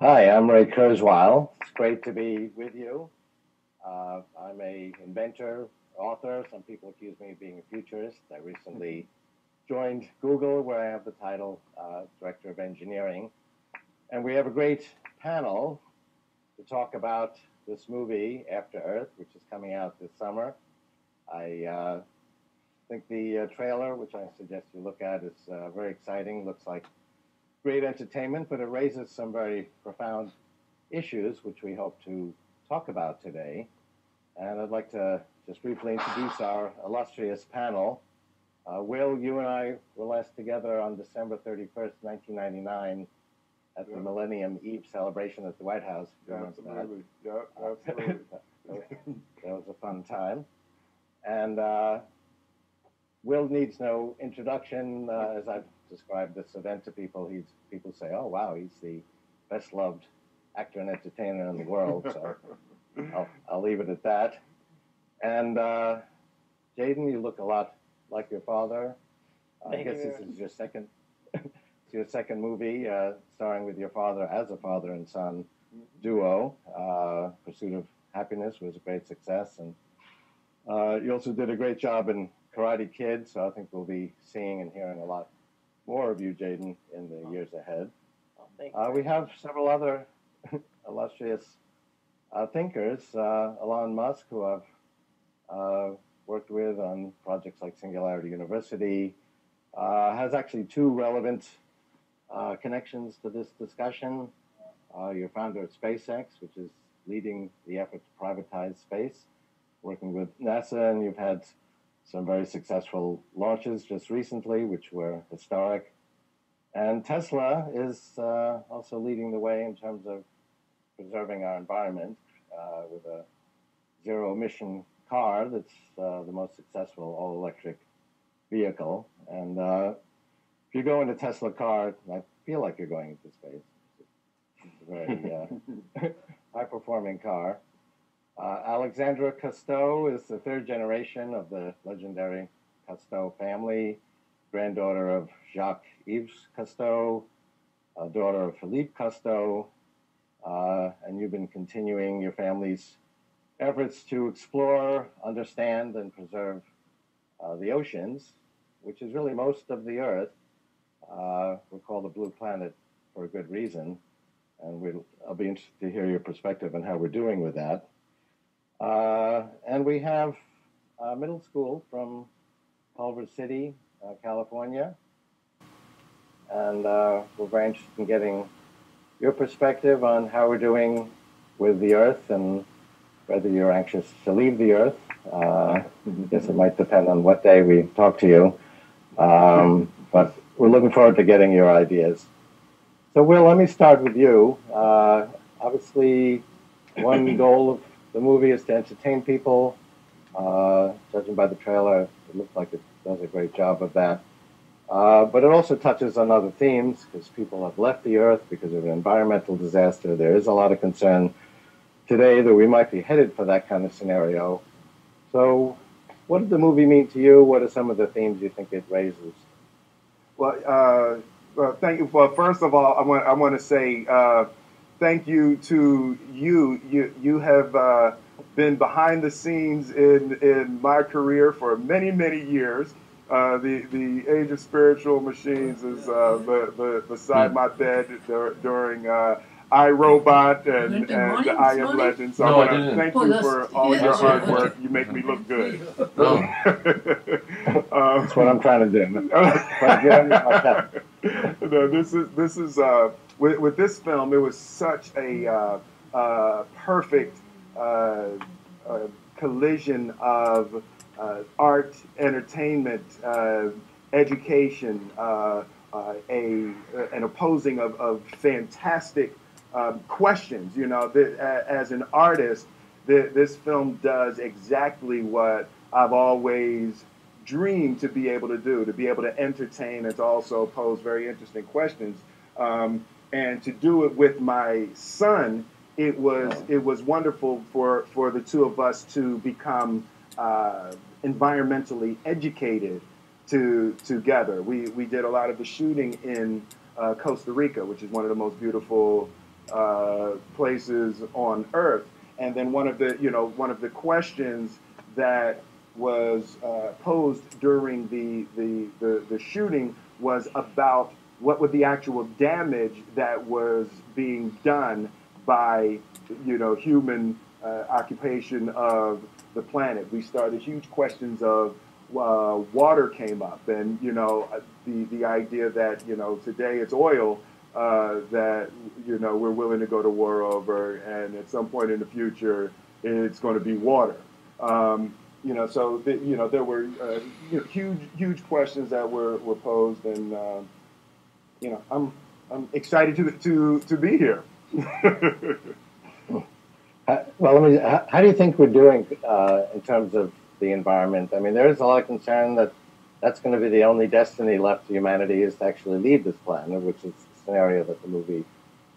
Hi, I'm Ray Kurzweil. It's great to be with you. I'm a inventor, author. Some people accuse me of being a futurist. I recently joined Google, where I have the title Director of Engineering. And we have a great panel to talk about this movie, After Earth, which is coming out this summer. I think the trailer, which I suggest you look at, is very exciting. Looks like great entertainment, but it raises some very profound issues, which we hope to talk about today. And I'd like to just briefly introduce our illustrious panel. Will, you and I were last together on December 31st, 1999, at the Millennium Eve celebration at the White House. Absolutely. Yeah, absolutely. That was a fun time. And Will needs no introduction. As I've described this event to people, people say, "Oh, wow, he's the best loved actor and entertainer in the world." So I'll leave it at that. And Jaden, you look a lot like your father. I guess this is your second your second movie, starring with your father as a father and son duo. Pursuit of Happiness was a great success, and you also did a great job in Karate Kid. So I think we'll be seeing and hearing a lot more of you, Jaden, in the years ahead. We have several other illustrious thinkers. Elon Musk, who I've worked with on projects like Singularity University, has actually two relevant connections to this discussion. You're founder of SpaceX, which is leading the effort to privatize space, working with NASA, and you've had some very successful launches just recently, which were historic. And Tesla is also leading the way in terms of preserving our environment with a zero-emission car that's the most successful all-electric vehicle. And if you go in a Tesla car, I feel like you're going into space. It's a very high-performing car. Alexandra Cousteau is the third generation of the legendary Cousteau family, granddaughter of Jacques-Yves Cousteau, daughter of Philippe Cousteau, and you've been continuing your family's efforts to explore, understand, and preserve the oceans, which is really most of the Earth. We're called the Blue Planet for a good reason, and I'll be interested to hear your perspective on how we're doing with that. And we have middle school from Culver City, California. And we're very interested in getting your perspective on how we're doing with the Earth and whether you're anxious to leave the Earth. I guess it might depend on what day we talk to you. But we're looking forward to getting your ideas. So, Will, let me start with you. Obviously, one goal of the movie is to entertain people. Judging by the trailer, it looks like it does a great job of that. But it also touches on other themes because people have left the Earth because of an environmental disaster. There is a lot of concern today that we might be headed for that kind of scenario. So, what did the movie mean to you? What are some of the themes you think it raises? Well, thank you. Well, first of all, I want to say thank you to you. You have been behind the scenes in my career for many years. The Age of Spiritual Machines is beside my bed during iRobot and I Am Legend. So No, I want to thank you for all your hard work. You make me look good. No. That's what I'm trying to do. No, this is with this film. It was such a perfect collision of art, entertainment, education, an opposing of fantastic questions. You know, as an artist, this film does exactly what I've always dreamed to be able to do, to be able to entertain and to also pose very interesting questions. And to do it with my son, it was wonderful for the two of us to become environmentally educated together. We did a lot of the shooting in Costa Rica, which is one of the most beautiful places on Earth. And then one of the questions that was posed during the shooting was about what was the actual damage that was being done by human occupation of the planet. We started huge questions of water came up, and the idea that today it's oil that we're willing to go to war over, and at some point in the future it's going to be water. So there were huge questions that were posed, and I'm excited to be here. Well, how do you think we're doing in terms of the environment? I mean, there is a lot of concern that that's going to be the only destiny left to humanity, is to actually leave this planet, which is the scenario that the movie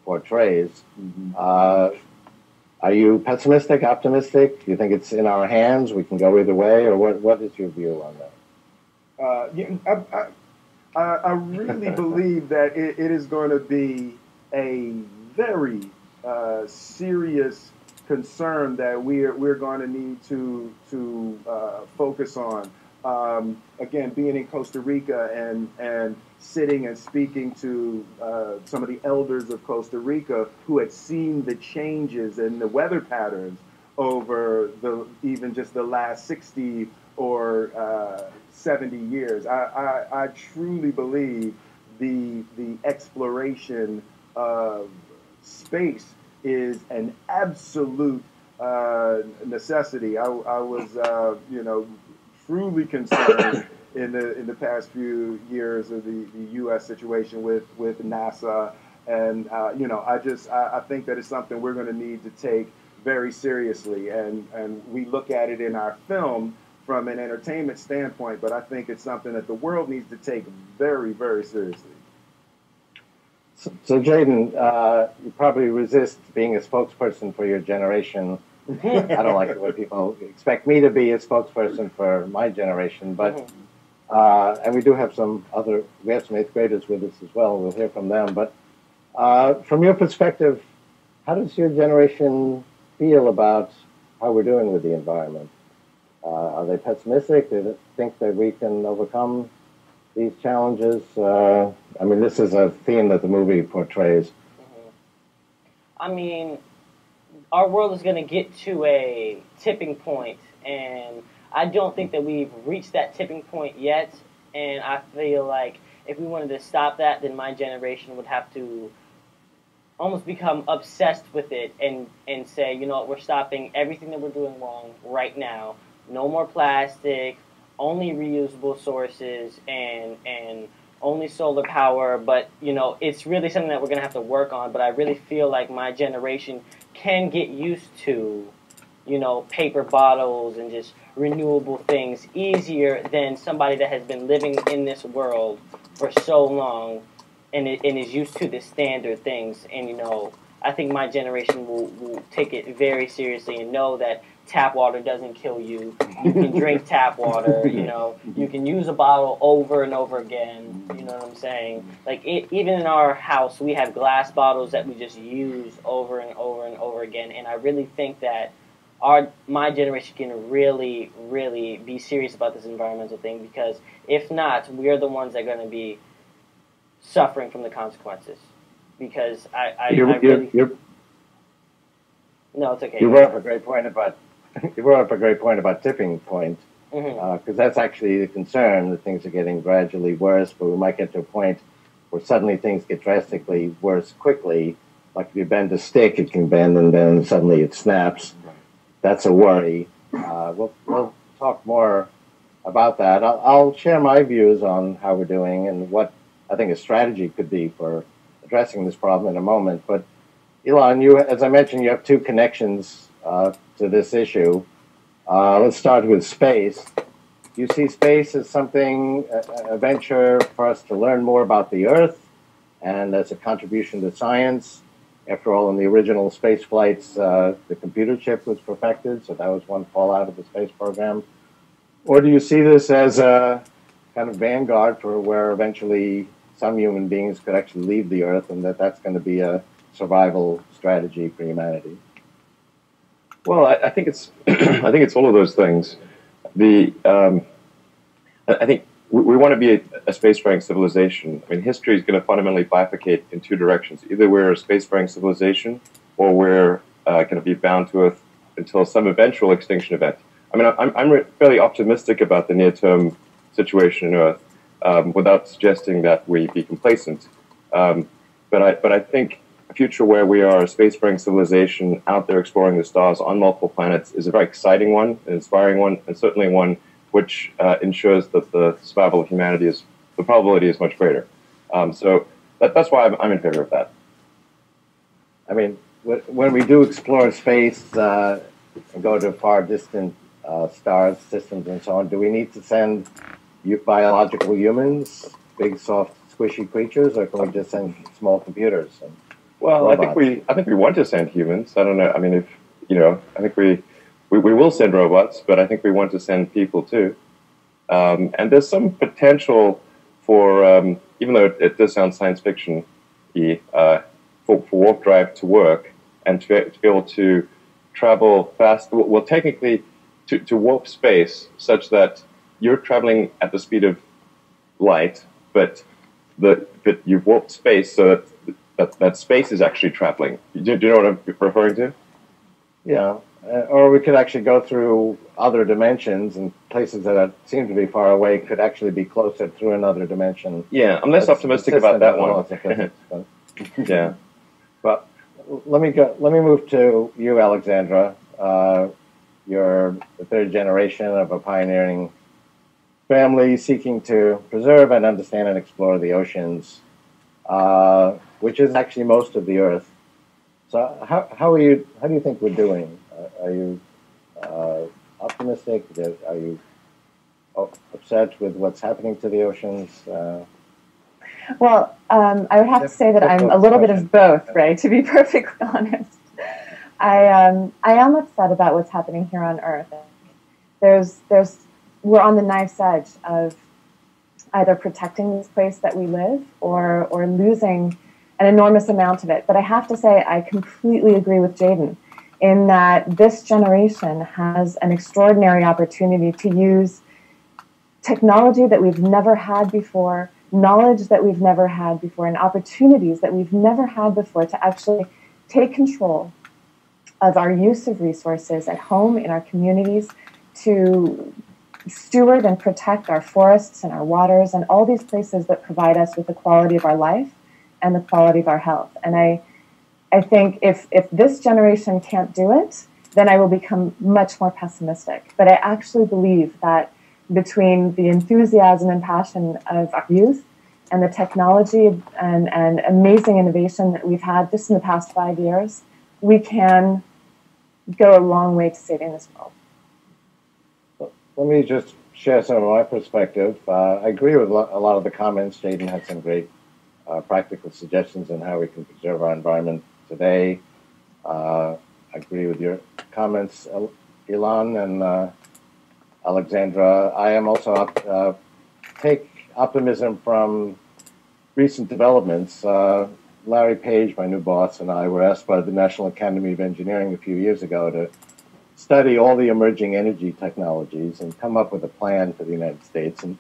portrays. Mm-hmm. Are you pessimistic, optimistic? Do you think it's in our hands? We can go either way, or what is your view on that? I really believe that it is going to be a very serious concern that we're going to need to focus on. Again, being in Costa Rica and sitting and speaking to some of the elders of Costa Rica who had seen the changes in the weather patterns over even just the last 60 or 70 years. I truly believe the exploration of space is an absolute necessity. I was truly concerned in the past few years of the U.S. situation with NASA, and I think that it's something we're going to need to take very seriously, and we look at it in our film from an entertainment standpoint, but I think it's something that the world needs to take very, very seriously. So Jaden, you probably resist being a spokesperson for your generation. I don't like it when people expect me to be a spokesperson for my generation, but and we have some eighth graders with us as well. We'll hear from them. But from your perspective, how does your generation feel about how we're doing with the environment? Are they pessimistic? Do they think that we can overcome these challenges? I mean, this is a theme that the movie portrays. I mean, our world is going to get to a tipping point, and I don't think that we've reached that tipping point yet. And I feel like if we wanted to stop that, then my generation would have to almost become obsessed with it and say, you know what, we're stopping everything that we're doing wrong right now. No more plastic, only reusable sources, and only solar power. But, it's really something that we're going to have to work on. But I really feel like my generation can get used to, paper bottles and just renewable things easier than somebody that has been living in this world for so long and is used to the standard things. And, I think my generation will take it very seriously and know that tap water doesn't kill you. You can drink tap water, you can use a bottle over and over again, you know what I'm saying? Like, even in our house, we have glass bottles that we just use over and over and over again, and I really think that my generation can really, really be serious about this environmental thing, because if not, we're the ones that are going to be suffering from the consequences. Because no, it's okay. You brought up a great point about tipping point, because that's actually the concern, that things are getting gradually worse, but we might get to a point where suddenly things get drastically worse quickly. Like if you bend a stick, it can bend, and then suddenly it snaps. That's a worry. We'll talk more about that. I'll share my views on how we're doing and what I think a strategy could be for addressing this problem in a moment. But Elon, as I mentioned, you have two connections to this issue. Let's start with space. Do you see space as something, a venture for us to learn more about the Earth and as a contribution to science? After all, in the original space flights, the computer chip was perfected, so that was one fallout of the space program. Or do you see this as a kind of vanguard for where eventually some human beings could actually leave the Earth, and that's going to be a survival strategy for humanity? Well, I think it's I think it's all of those things. I think we want to be a spacefaring civilization. I mean, history is going to fundamentally bifurcate in two directions. Either we're a spacefaring civilization, or we're going to be bound to Earth until some eventual extinction event. I mean, I'm fairly optimistic about the near-term situation in Earth, without suggesting that we be complacent. But I think a future where we are a spacefaring civilization out there exploring the stars on multiple planets is a very exciting one, an inspiring one, and certainly one which ensures that the survival of humanity the probability is much greater. So that's why I'm in favor of that. I mean, when we do explore space and go to far distant stars, systems, and so on, do we need to send biological humans, big, soft, squishy creatures, or can we just send small computers? Well, robots? I think we want to send humans. I don't know. I mean, I think we will send robots, but I think we want to send people too. And there's some potential for, even though it does sound science fiction-y, for warp drive to work and to be able to travel fast. Well, technically, to warp space such that you're traveling at the speed of light, but you've warped space so that space is actually traveling. Do you know what I'm referring to? Yeah. Or we could actually go through other dimensions, and places that seem to be far away could actually be closer through another dimension. Yeah, I'm less optimistic about that one. Yeah. But let me move to you, Alexandra. You're the third generation of a pioneering family seeking to preserve and understand and explore the oceans, which is actually most of the Earth. So how do you think we're doing? Are you optimistic? Are you upset with what's happening to the oceans? Well, I would have to say that I'm a little bit of both, Ray, to be perfectly honest. I am upset about what's happening here on Earth. We're on the knife's edge of either protecting this place that we live or losing an enormous amount of it. But I have to say I completely agree with Jaden in that this generation has an extraordinary opportunity to use technology that we've never had before, knowledge that we've never had before, and opportunities that we've never had before to actually take control of our use of resources at home, in our communities, to steward and protect our forests and our waters and all these places that provide us with the quality of our life and the quality of our health. And I think if this generation can't do it, then I will become much more pessimistic. But I actually believe that between the enthusiasm and passion of our youth and the technology and amazing innovation that we've had just in the past 5 years, we can go a long way to saving this world. Let me just share some of my perspective. I agree with a lot of the comments. Jaden had some great practical suggestions on how we can preserve our environment today. I agree with your comments, Elon and Alexandra. I am also take optimism from recent developments. Larry Page, my new boss, and I were asked by the National Academy of Engineering a few years ago to study all the emerging energy technologies and come up with a plan for the United States. And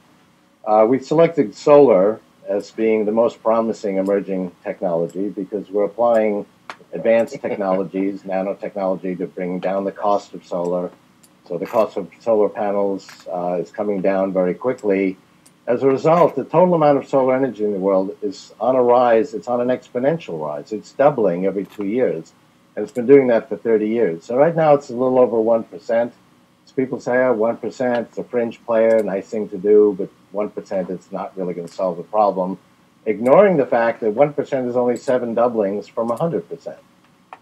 we selected solar as being the most promising emerging technology because we're applying advanced technologies, nanotechnology, to bring down the cost of solar. So the cost of solar panels is coming down very quickly. As a result, the total amount of solar energy in the world is on a rise. It's on an exponential rise. It's doubling every 2 years. And it's been doing that for 30 years. So right now it's a little over 1%. So people say, oh, 1%, it's a fringe player, nice thing to do, but 1% is not really going to solve the problem, ignoring the fact that 1% is only 7 doublings from 100%.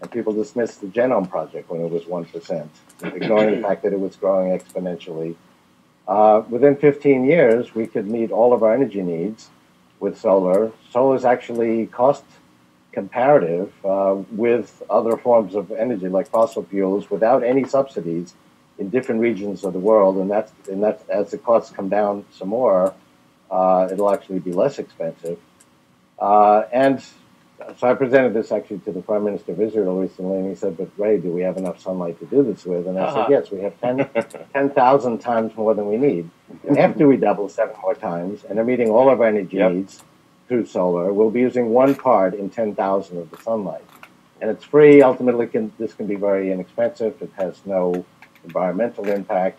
And people dismissed the Genome Project when it was 1%, ignoring the fact that it was growing exponentially. Within 15 years, we could meet all of our energy needs with solar. Solar is actually cost comparative with other forms of energy like fossil fuels without any subsidies in different regions of the world. And that's as the costs come down some more, it'll actually be less expensive. And so I presented this actually to the Prime Minister of Israel recently, and he said, "But Ray, do we have enough sunlight to do this with?" And I said, "Yes, we have 10,000 times more than we need. After we double 7 more times and are meeting all of our energy needs through solar, we'll be using 1 part in 10,000 of the sunlight. And it's free. Ultimately, this can be very inexpensive. It has no environmental impact.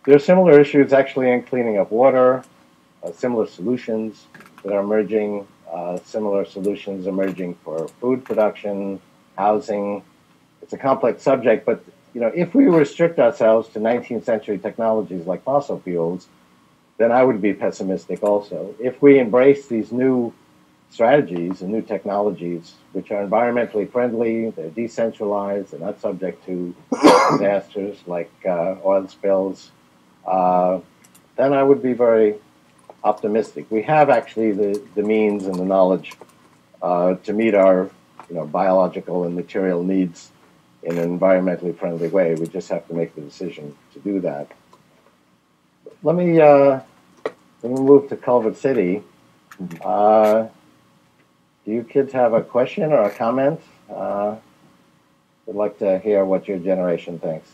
There are similar issues actually in cleaning up water, similar solutions that are emerging, similar solutions emerging for food production, housing. It's a complex subject, but if we restrict ourselves to 19th century technologies like fossil fuels, then I would be pessimistic also. If we embrace these new strategies and new technologies, which are environmentally friendly, they're decentralized, they're not subject to disasters like oil spills, then I would be very optimistic. We have actually the means and the knowledge to meet our biological and material needs in an environmentally friendly way. We just have to make the decision to do that. Let me move to Culver City. Do you kids have a question or a comment? I'd like to hear what your generation thinks.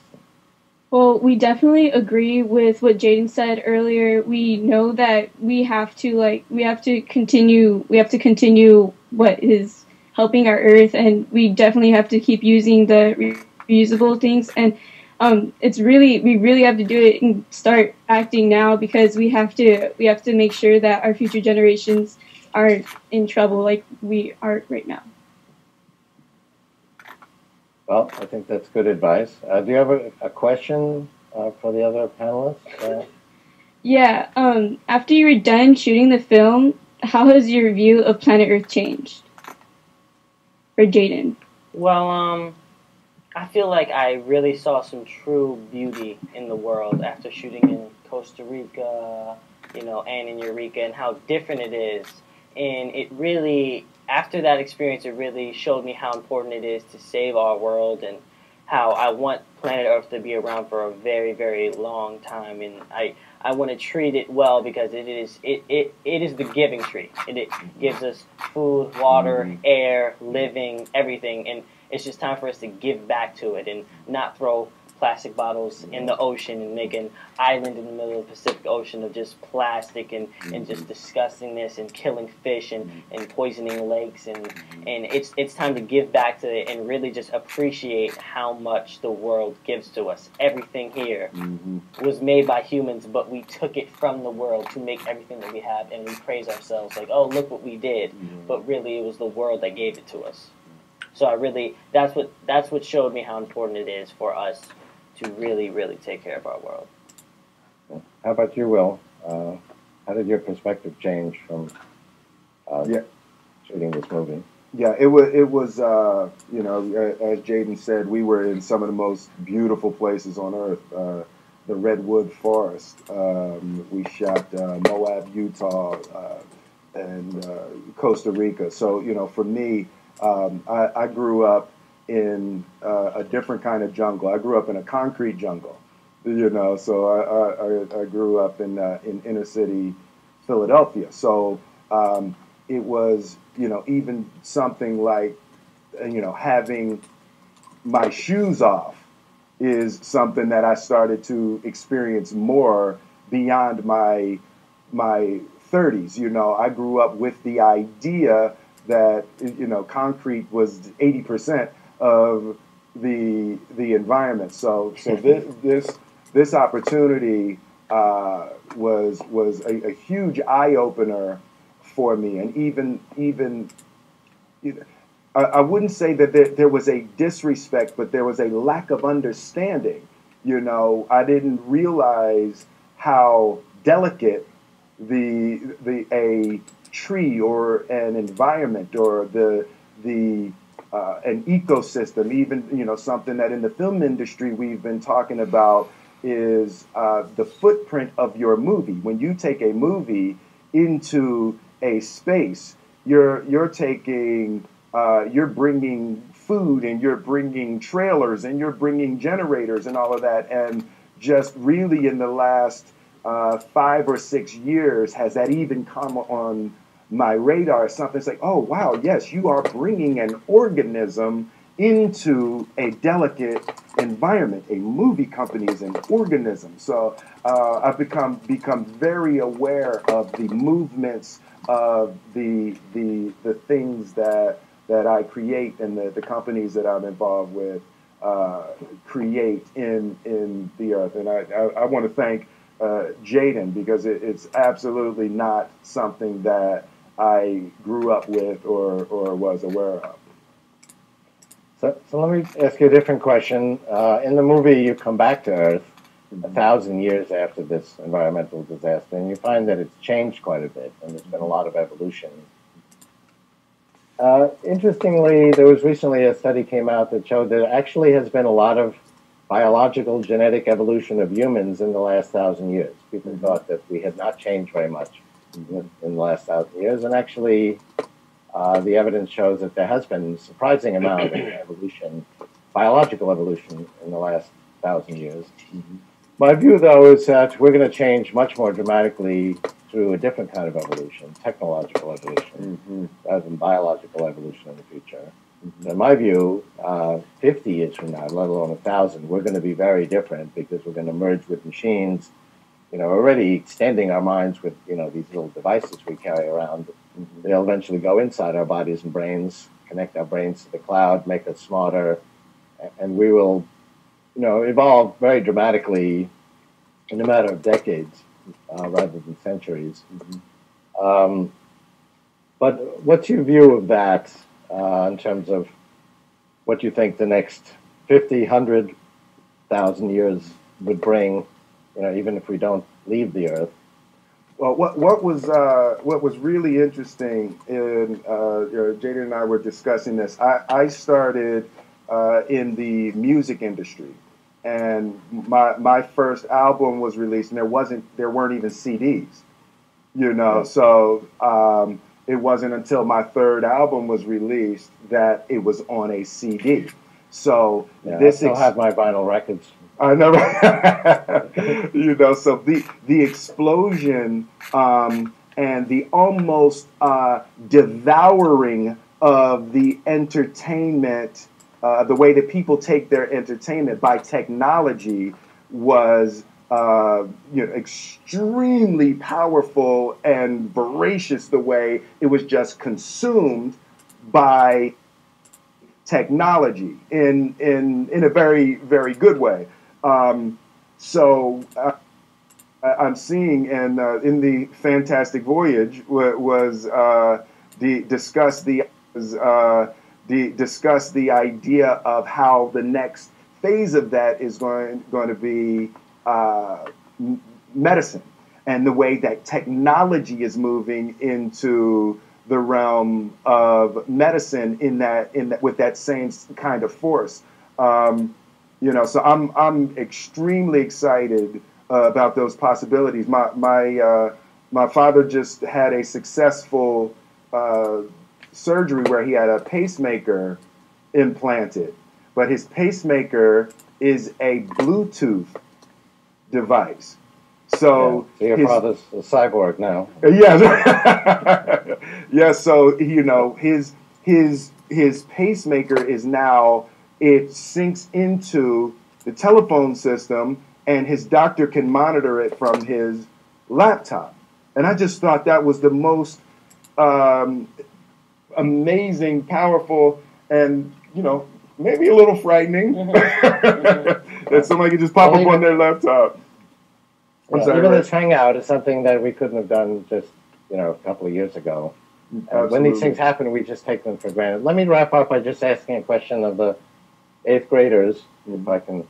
Well, we definitely agree with what Jaden said earlier. We know that we have to continue what is helping our earth, and we definitely have to keep using the reusable things. And we really have to do it and start acting now, because we have to make sure that our future generations aren't in trouble like we are right now. Well, I think that's good advice. Do you have a question for the other panelists? Yeah. After you were done shooting the film, how has your view of planet Earth changed? For Jaden. Well, I feel like I really saw some true beauty in the world after shooting in Costa Rica, and in Eureka, and how different it is. And it really, after that experience, it really showed me how important it is to save our world, and how I want planet Earth to be around for a very, very long time. And I want to treat it well, because it is the giving tree. It gives us food, water, air, living, everything. And it's just time for us to give back to it and not throw plastic bottles in the ocean and make an island in the middle of the Pacific Ocean of just plastic and just disgustingness and killing fish and poisoning lakes, and it's time to give back to it and really just appreciate how much the world gives to us. Everything here was made by humans, but we took it from the world to make everything that we have, and we praise ourselves like, oh, look what we did, but really it was the world that gave it to us. So that's what showed me how important it is for us to really, really take care of our world. How about you, Will? How did your perspective change from shooting this movie? Yeah, it was as Jaden said, we were in some of the most beautiful places on earth. The Redwood Forest. We shot Moab, Utah, and Costa Rica. So, for me, I grew up in a different kind of jungle. I grew up in a concrete jungle, so I grew up in inner city Philadelphia. So it was, even something like, having my shoes off is something that I started to experience more beyond my 30s. I grew up with the idea that concrete was 80% of the environment. So this opportunity was a huge eye opener for me, and even I wouldn't say that there was a disrespect, but there was a lack of understanding. I didn't realize how delicate a tree or an environment or an ecosystem, even something that in the film industry we've been talking about is the footprint of your movie. When you take a movie into a space, you're bringing food, and you're bringing trailers, and you're bringing generators and all of that. And just really in the last 5 or 6 years has that even come my radar as something that's like, oh, wow, yes, you are bringing an organism into a delicate environment. A movie company is an organism. So I've become very aware of the movements of the things that I create and the companies that I'm involved with create in the earth. And I want to thank Jaden, because it's absolutely not something that I grew up with or was aware of. So let me ask you a different question. In the movie, you come back to Earth 1,000 years after this environmental disaster, and you find that it's changed quite a bit, and there's been a lot of evolution. Interestingly, there was recently a study came out that showed there actually has been a lot of biological genetic evolution of humans in the last 1,000 years. People thought that we had not changed very much in the last 1,000 years, and actually the evidence shows that there has been a surprising amount of evolution, biological evolution, in the last 1,000 years. My view, though, is that we're going to change much more dramatically through a different kind of evolution, technological evolution, rather than biological evolution in the future. In my view, 50 years from now, let alone 1,000, we're going to be very different, because we're going to merge with machines. You know, already extending our minds with, you know, these little devices we carry around. They'll eventually go inside our bodies and brains, connect our brains to the cloud, make us smarter, and we will, you know, evolve very dramatically in a matter of decades rather than centuries. But what's your view of that in terms of what you think the next 50, 100,000 years would bring, you know, even if we don't leave the Earth? Well, what was really interesting in Jaden and I were discussing this. I started in the music industry, and my first album was released, and there weren't even CDs, you know. So it wasn't until my third album was released that it was on a CD. So I still have my vinyl records. I never, you know. So the explosion and the almost devouring of the entertainment, the way that people take their entertainment by technology, was extremely powerful and voracious. The way it was just consumed by technology in a very, very good way. So I'm seeing, and in the Fantastic Voyage was discuss the idea of how the next phase of that is going to be medicine, and the way that technology is moving into the realm of medicine in that with that same kind of force. You know, so I'm extremely excited about those possibilities. My father just had a successful surgery where he had a pacemaker implanted, but his pacemaker is a Bluetooth device. So your father's a cyborg now. Yes. Yes. So, you know, his pacemaker is now, it syncs into the telephone system, and his doctor can monitor it from his laptop. And I just thought that was the most amazing, powerful, and, you know, maybe a little frightening that somebody can just pop up on their laptop. Even this hangout is something that we couldn't have done just, you know, a couple of years ago. And when these things happen, we just take them for granted. Let me wrap up by just asking a question of the 8th graders, if I can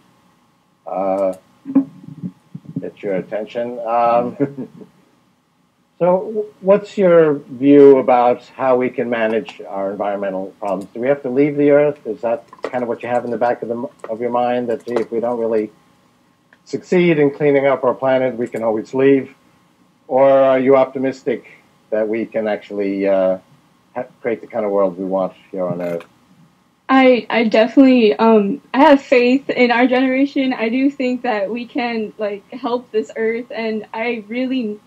get your attention. So what's your view about how we can manage our environmental problems? Do we have to leave the Earth? Is that kind of what you have in the back of your mind, that, gee, if we don't really succeed in cleaning up our planet, we can always leave? Or are you optimistic that we can actually create the kind of world we want here on Earth? I definitely I have faith in our generation. I do think that we can, like, help this Earth, and I really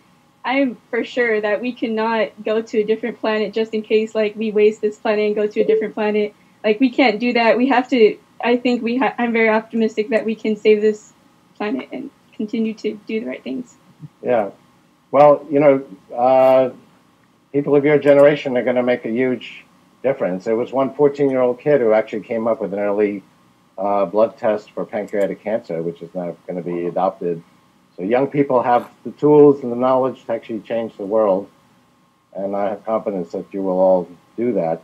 I'm for sure that we cannot go to a different planet just in case, like, we waste this planet and go to a different planet. Like, we can't do that. We have to. I think I'm very optimistic that we can save this planet and continue to do the right things. Yeah. Well, people of your generation are going to make a huge difference. There was one 14-year-old kid who actually came up with an early blood test for pancreatic cancer, which is now going to be adopted. So young people have the tools and the knowledge to actually change the world, and I have confidence that you will all do that.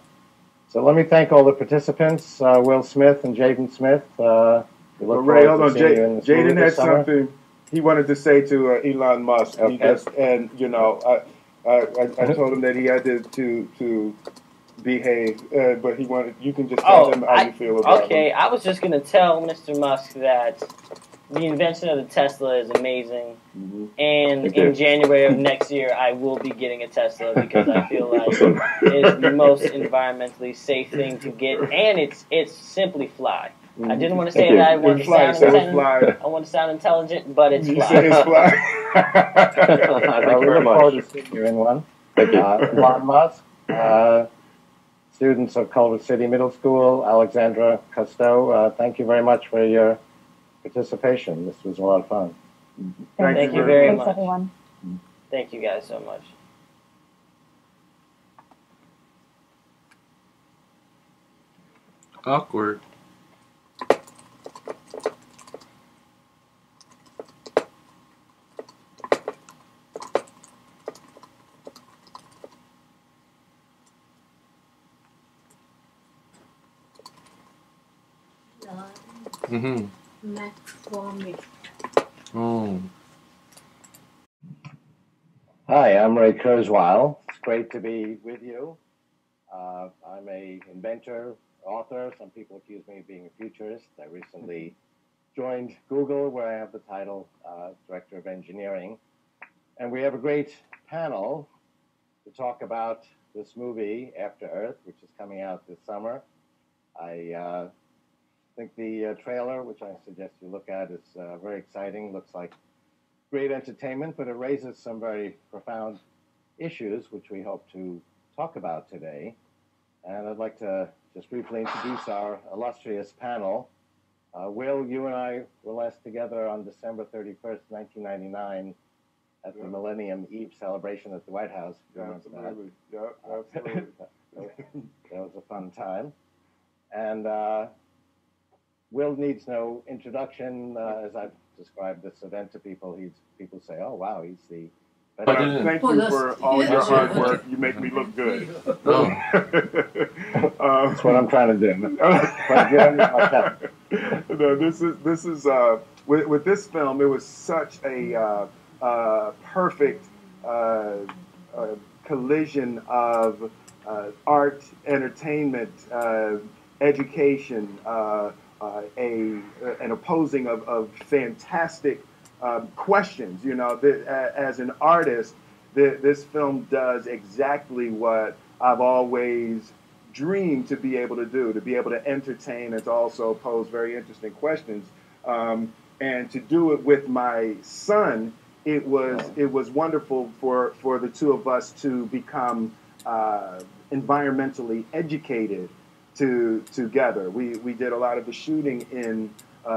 So let me thank all the participants, Will Smith and Jaden Smith. Ray, hold on. Jaden had something he wanted to say to Elon Musk. Okay. I told him that he had to behave, but you can just tell him how you feel about it. Okay, I was just going to tell Mr. Musk that the invention of the Tesla is amazing. Mm-hmm. And in January of next year, I will be getting a Tesla because I feel like it's the most environmentally safe thing to get, and it's simply fly. Mm-hmm. I didn't want to say that I want to sound intelligent. I want to sound intelligent, but it's fly. It's fly. We look forward to seeing you in one. Thank you. Elon Musk, students of Culver City Middle School, Alexandra Cousteau, thank you very much for your participation. This was a lot of fun. Thank you very much. Thanks, everyone. Thank you guys so much. Awkward. Mm-hmm. Metformin. Oh. Hi, I'm Ray Kurzweil. It's great to be with you. I'm an inventor, author. Some people accuse me of being a futurist. I recently joined Google, where I have the title Director of Engineering. And we have a great panel to talk about this movie, After Earth, which is coming out this summer. I think the trailer, which I suggest you look at, is very exciting. Looks like great entertainment, but it raises some very profound issues, which we hope to talk about today. And I'd like to just briefly introduce our illustrious panel. Will, you and I were last together on December 31st, 1999, at the Millennium Eve celebration at the White House. Absolutely. Yep, absolutely. That was a fun time. And Will needs no introduction. As I've described this event to people, people say, "Oh, wow, he's the." Thank you for all your hard work. You make me look good. That's what I'm trying to do. No, this is with this film. It was such a perfect collision of art, entertainment, education, an opposing of fantastic questions. As an artist, this film does exactly what I've always dreamed to be able to do, to be able to entertain and to also pose very interesting questions. And to do it with my son, it was wonderful for the two of us to become environmentally educated together. We did a lot of the shooting in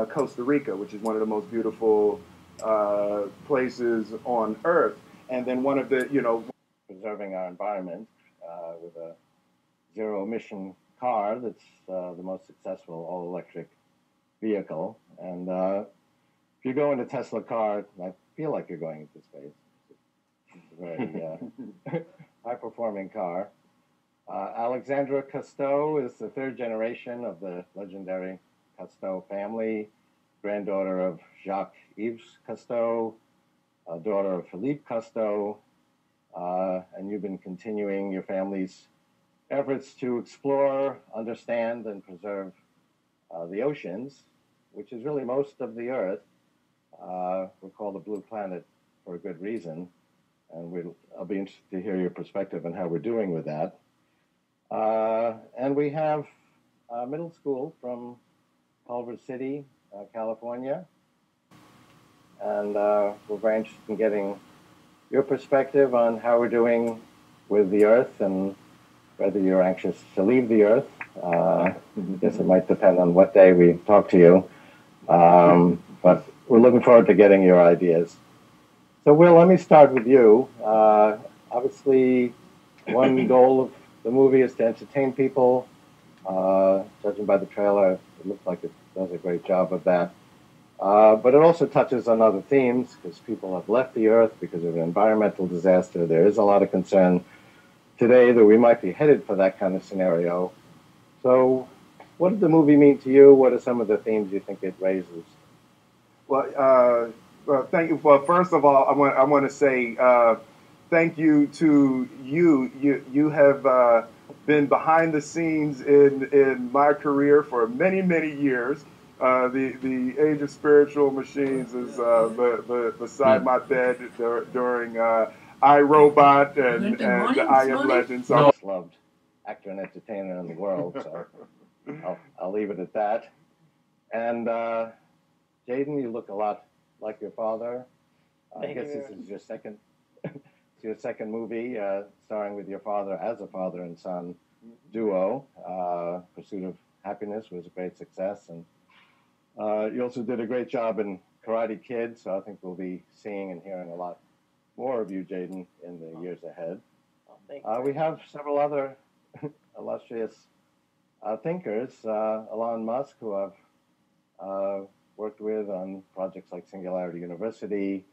Costa Rica, which is one of the most beautiful places on Earth. And then one of the, preserving our environment with a zero-emission car that's the most successful all-electric vehicle. And if you go in a Tesla car, I feel like you're going into space. It's a very high-performing car. Alexandra Cousteau is the third generation of the legendary Cousteau family, granddaughter of Jacques-Yves Cousteau, daughter of Philippe Cousteau, and you've been continuing your family's efforts to explore, understand, and preserve the oceans, which is really most of the Earth. We're called the Blue Planet for a good reason, and I'll be interested to hear your perspective on how we're doing with that. And we have middle school from Culver City, California, and we're very interested in getting your perspective on how we're doing with the Earth and whether you're anxious to leave the Earth. I guess it might depend on what day we talk to you. But we're looking forward to getting your ideas. So, Will, let me start with you. Obviously, one goal of the movie is to entertain people. Judging by the trailer, it looks like it does a great job of that. But it also touches on other themes because people have left the Earth because of an environmental disaster. There is a lot of concern today that we might be headed for that kind of scenario. So, what did the movie mean to you? What are some of the themes you think it raises? Well, thank you. Well, first of all, I want to say thank you to you. You have been behind the scenes in my career for many, many years. The Age of Spiritual Machines is beside my bed during iRobot and I Am Legend. So I most loved actor and entertainer in the world, so I'll leave it at that. And Jaden, you look a lot like your father. I guess this is your second, it's your second movie starring with your father as a father and son duo. Pursuit of Happiness was a great success, and you also did a great job in Karate Kid. So I think we'll be seeing and hearing a lot more of you, Jaden, in the years ahead. We have several other illustrious thinkers, Elon Musk, who I've worked with on projects like Singularity University,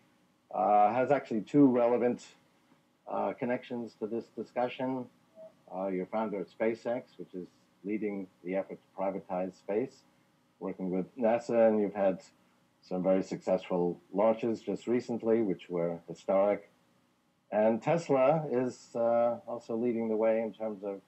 has actually two relevant connections to this discussion. You're founder of SpaceX, which is leading the effort to privatize space, working with NASA, and you've had some very successful launches just recently, which were historic. And Tesla is also leading the way in terms of